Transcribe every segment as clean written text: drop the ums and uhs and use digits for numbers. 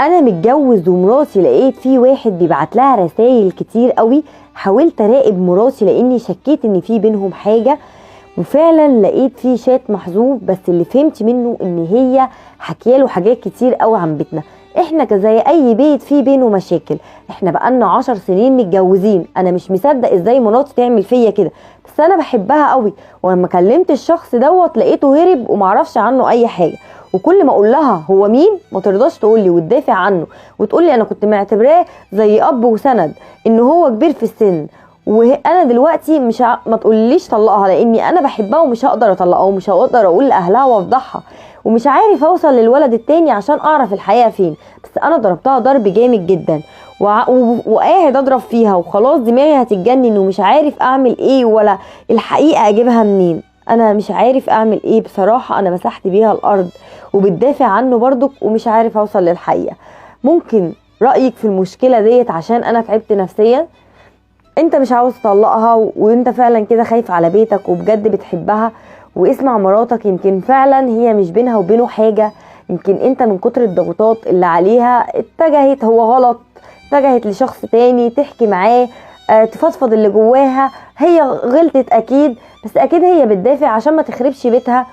انا متجوز ومراتي لقيت في واحد بيبعت لها رسائل كتير قوي. حاولت اراقب مراتي لاني شكيت ان في بينهم حاجة، وفعلا لقيت في شات محذوف، بس اللي فهمت منه ان هي حكياله حاجات كتير قوي عن بيتنا. احنا كزي اي بيت في بينه مشاكل، احنا بقالنا 10 سنين متجوزين. انا مش مصدق ازاي مراتي تعمل فيا كده، بس انا بحبها قوي. ولما كلمت الشخص دوت لقيته هرب ومعرفش عنه اي حاجة. وكل ما اقول لها هو مين ما ترضاش تقولي وتدافع عنه، وتقولي انا كنت معتبراه زي اب وسند، ان هو كبير في السن. وانا دلوقتي مش ما تقوليش طلقها، لاني انا بحبها ومش هقدر اطلقها، ومش هقدر اقول لاهلها وافضحها، ومش عارف اوصل للولد التاني عشان اعرف الحقيقه فين. بس انا ضربتها ضرب جامد جدا، وقاعد اضرب فيها وخلاص دماغي هتتجنن، ومش عارف اعمل ايه ولا الحقيقه اجيبها منين. انا مش عارف اعمل ايه بصراحه. انا مسحت بيها الارض وبتدافع عنه برضك، ومش عارف اوصل للحقيقه. ممكن رايك في المشكله ديت عشان انا تعبت نفسيا؟ انت مش عاوز تطلقها وانت فعلا كده خايف على بيتك وبجد بتحبها، واسمع مراتك، يمكن فعلا هي مش بينها وبينه حاجة. يمكن انت من كتر الضغوطات اللي عليها اتجهت، هو غلط، اتجهت لشخص تاني تحكي معاه، تفضفض اللي جواها. هي غلطت اكيد، بس اكيد هي بتدافع عشان ما تخربش بيتها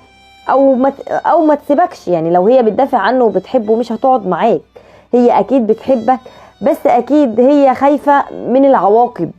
او ما تسيبكش. يعني لو هي بتدافع عنه وبتحبه مش هتقعد معاك. هي اكيد بتحبك، بس اكيد هي خايفة من العواقب.